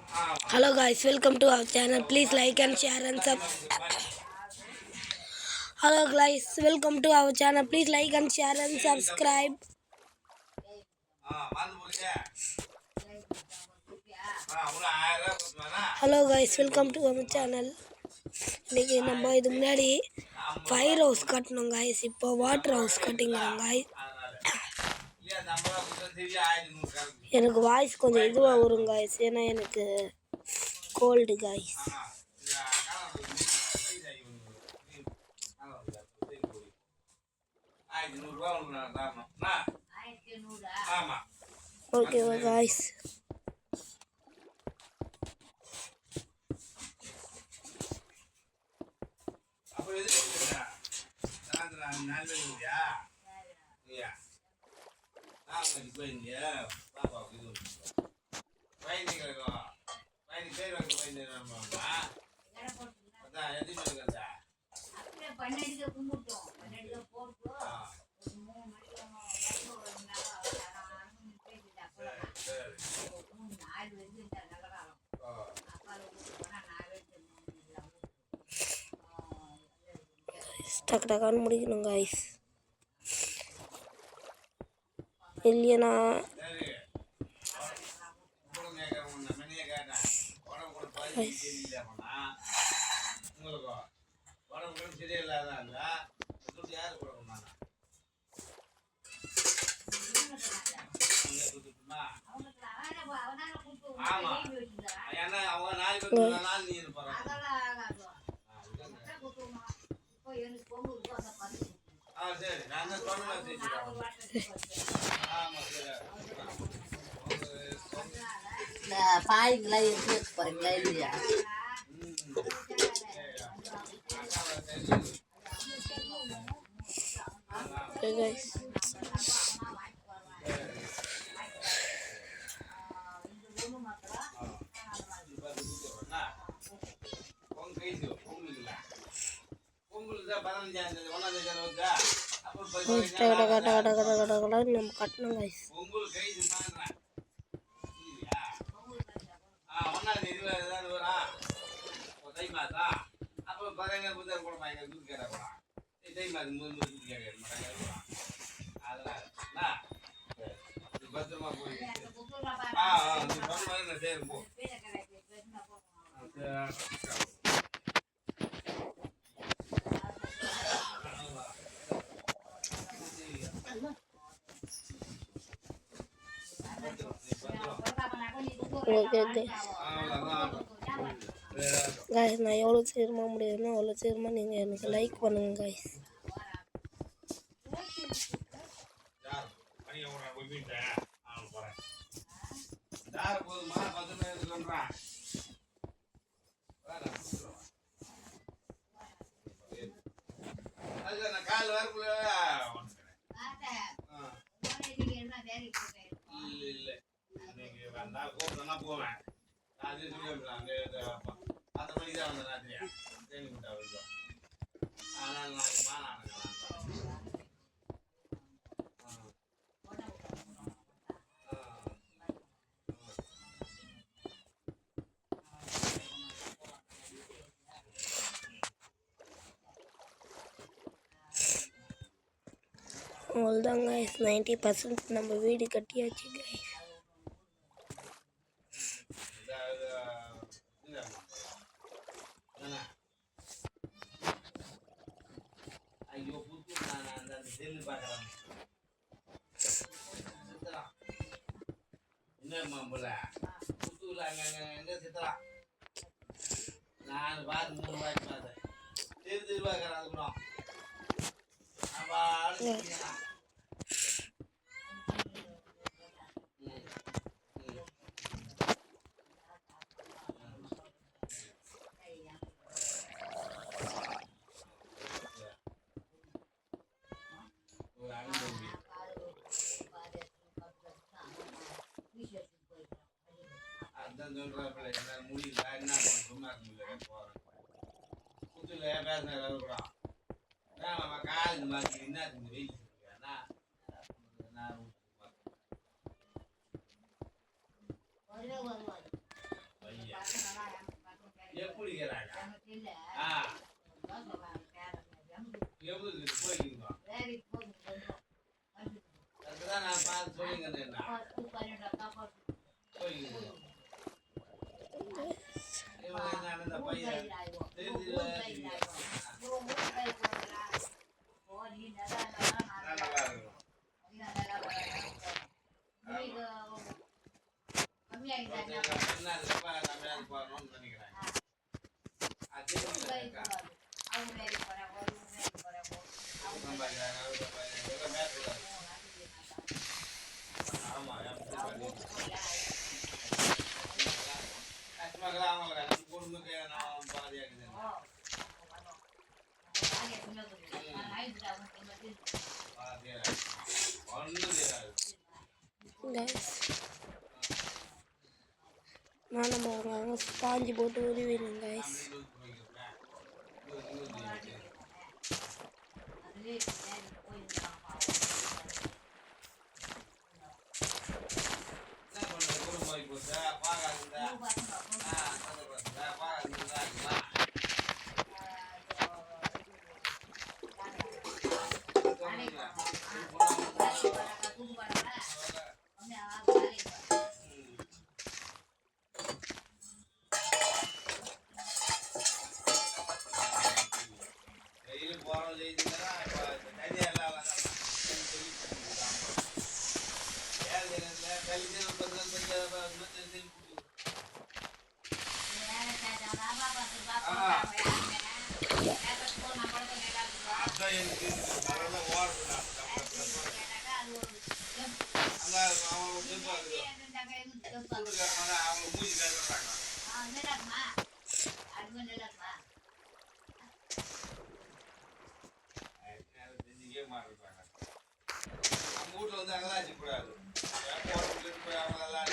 Hello guys, welcome to our channel. Please like and share and sub. Hello guys, welcome to our channel. Please like and share and subscribe. Hello guys, welcome to our channel. இன்னைக்கு நம்ம இது முன்னாடி fire house கட்டணும் guys. இப்போ water house கட்டிங்கிறோம் guys. எனக்கு voice கொஞ்சம் இதுவாக வரும் guys. ஏன்னா எனக்கு கோல்டு guys. Okay guys. டக்கு முடிக்கணும் guys. இல்லையா பாய்ங்களா எடுத்து வச்சு போறீங்களா இல்லையா? நம்ம கட்டணும் guys. guys, நான் எவ்வளோ சீக்கிரமாக முடியுதுன்னா அவ்வளோ சீக்கிரமாக நீங்கள் எனக்கு லைக் பண்ணுங்க guys. அவ்வளோதான் guys, 90% நம்ம வீடு கட்டியாச்சு guys. அதுதான் நான் பார்த்து சொல்லிங்க அந்த பையன் நல்லா இருக்கும் போகணும்னு நினைக்கிறேன் ஆமா அவங்களுக்கு குடும்பத்துக்கு நான் பாதியாக்குது ஒன்றும் தெரியாது கைஸ் நானும் பாருங்க ஸ்பாஞ்சு போட்டு உருவிடுங்க கைஸ். வீட்டுல வந்து அங்கெல்லாம் அடிக்கூடாது போய் அவங்க எல்லாம்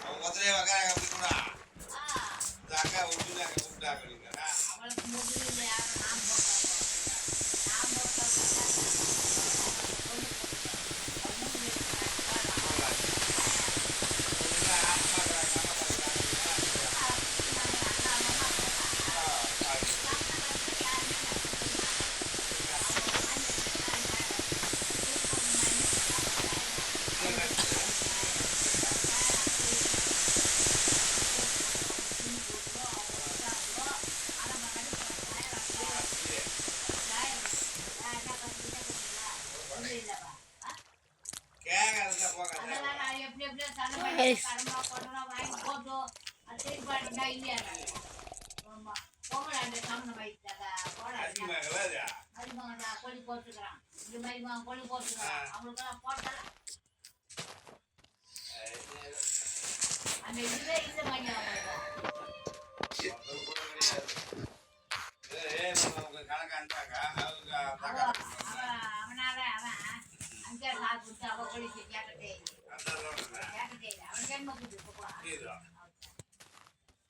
அவங்க முதலே வக்காங்க அப்படி கூட இந்த அக்கா விட்டுட்டாங்க கூப்பிட்டாங்க கைஸ்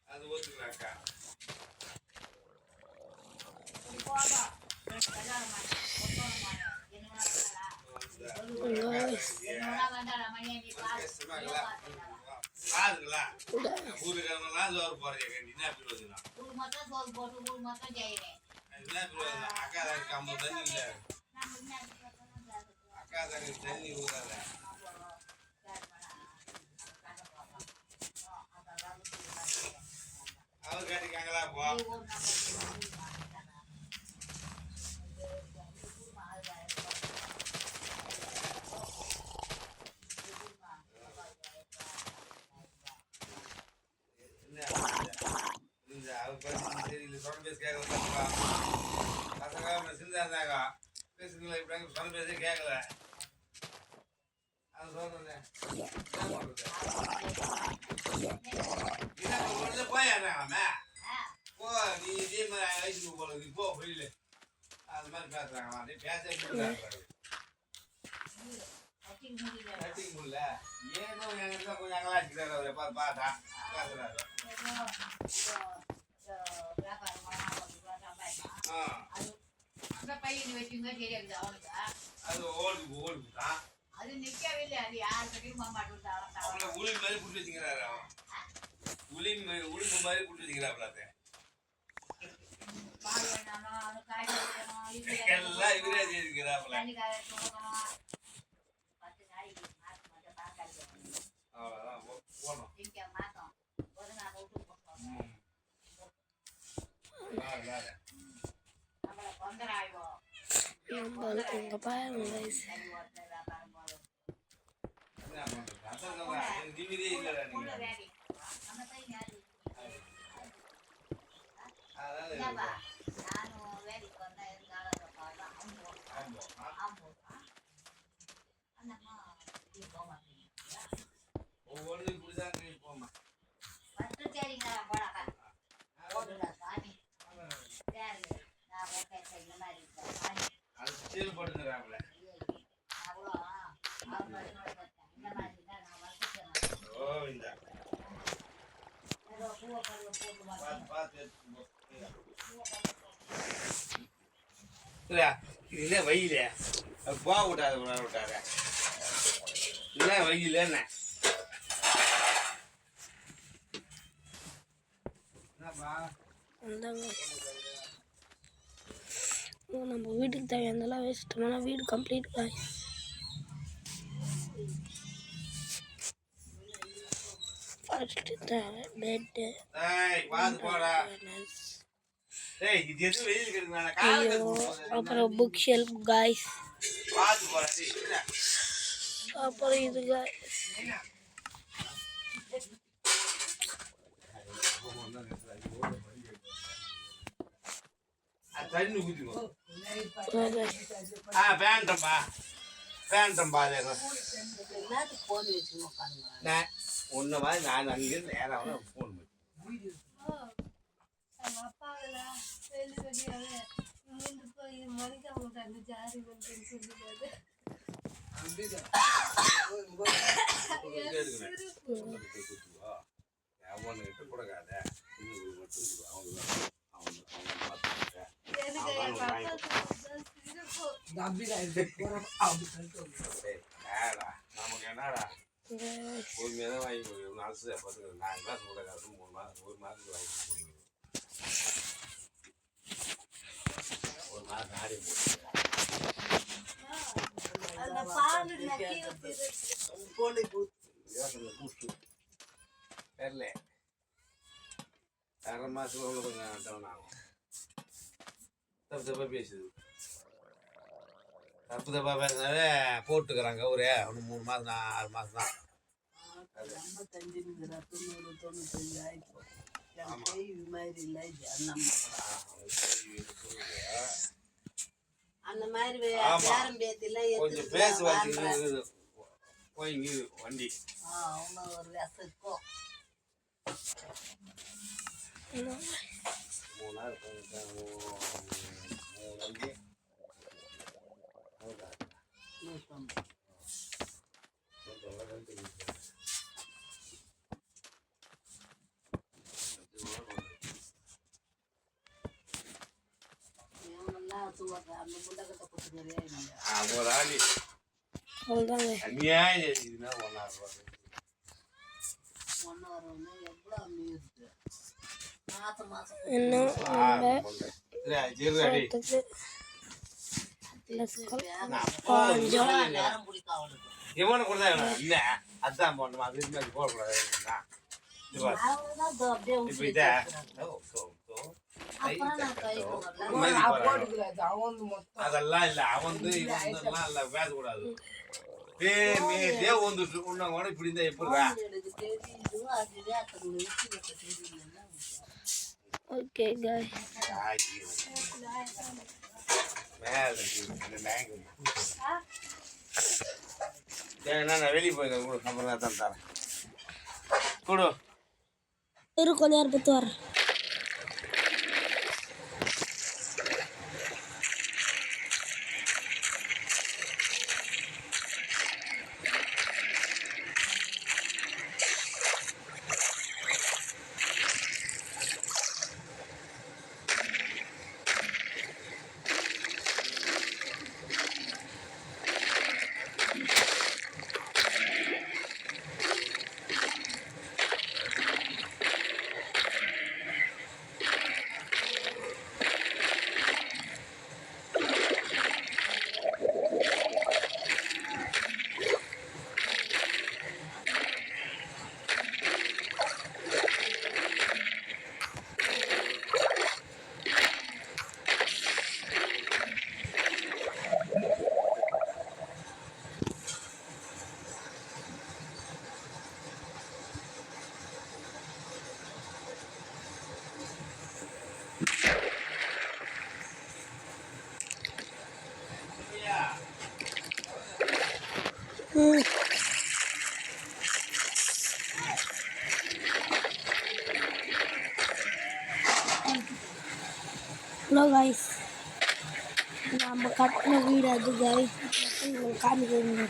அது ஒத்துக்கிறாக்கா காதுங்களா ஊருக்காரங்களாம் சோறு போறீங்க என்ன பிரியோஜனம் என்ன பிரியோஜனம் அக்கா தங்கச்சி 50 தண்ணி இல்லை அக்கா தங்கச்சி தண்ணி ஊறாத அவர் கேட்டுக்காங்களா போ தெரியல சொன்ன பேச கேட்கல பசங்க சிந்தா இருந்தாங்க பேசுங்களா இப்படி சொன்ன பேச கேட்கல அது சொல்றேன் போயாமே போ நீ இதே மாதிரி வயசுக்கு போல போ புரியல அது மாதிரி பேசுறாங்களா பேச முடியல ஏதோ எங்க கொஞ்சம் அங்கெல்லாம் வச்சுக்கிறாரு எப்ப பார்த்தா பேசுறாரு அந்த பையன் வச்சு அது ஓடுதான் அவங்கள உளிமை மாதிரி புட்டு வச்சுக்கிறாரு அவன் உளிமை மாதிரி புட்டு வச்சுக்கிறாப்ல எல்லாம் இவரே செய்திருக்கிறாப்ல அவ்வளோதான் போனோம் இங்க பாருங்க guys. நிம்மதியே இல்லைடா நீங்க ஒவ்வொன்றும் இப்படிதான் போமா அது சீல் போட்டுக்கிறாங்களே ஓ இந்த இல்ல வெயில போக விட்டாத விட்டாத இல்ல வெயில் என்ன நம்ம வீட்டுக்கு தேவையானதெல்லாம் வச்சுட்டோம்னா வீடு கம்ப்ளீட் ஃபர்ஸ்ட் தேவை பெட்டு அப்புறம் புக் ஷெல்ஃப் காய்ஸ் அப்புறம் இது காய்ஸ் தண்ணி ஊற்றிக்கோ பேண்டம்பா ஒன்று மாதிரி நான் அங்கேருந்து நேராக ஃபோன் பண்ணி அவனுக்கிட்ட கொடுக்காத நமக்கு என்னடா பொறுமையாக தான் வாங்கி கொடுக்குறோம் நாலு பார்த்துக்கிறேன் 4 மாதம் கூட காசு 3 மாதம் 1 மாதத்துக்கு வாங்கி கொடுக்குறோம் 1 மாதம் ஆடி தெரியல 2 மாதத்துல உள்ள கொஞ்சம் டவுன் ஆகும் தப்பு பேசுது தப்பு தப்பா பேசினாவே போட்டுக்கிறாங்க ஒரு 3 மாதம் 6 மாதம் தான் கொஞ்சம் பேசுவாங்க போய் வண்டி இவனு கூட இல்ல அதான் போடணுமா அது மாதிரி போடக்கூடாது அதெல்லாம் இல்ல அவன் இவன்லாம் இல்ல பேசக்கூடாது வந்துட்டு உன்னோட இப்படி இருந்தா எப்படிடா ஓகே गाइस நான் வெளியே போயிருக்கேன் அப்புறம் தான் தரேன் கொடு கொஞ்ச நேரம் பத்து வரேன் ஹலோ கைஸ், நம்ம கட்டின வீடு அது கைஸ். உங்களுக்கு காமிக்கிறேங்க.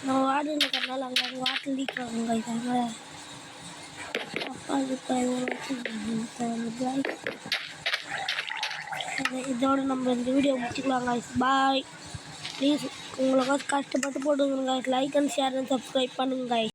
நம்ம வார்டு இருக்கிறதுனால அங்கே வாட்டர் லீக் ஆகுங்க. இதனால் அப்பா இப்போ இதோட நம்ம இந்த வீடியோ முடிச்சுக்கலாம் guys. பாய். ப்ளீஸ் உங்களுக்காக கஷ்டப்பட்டு போட்டுங்க guys. Like and share and subscribe பண்ணுங்க guys.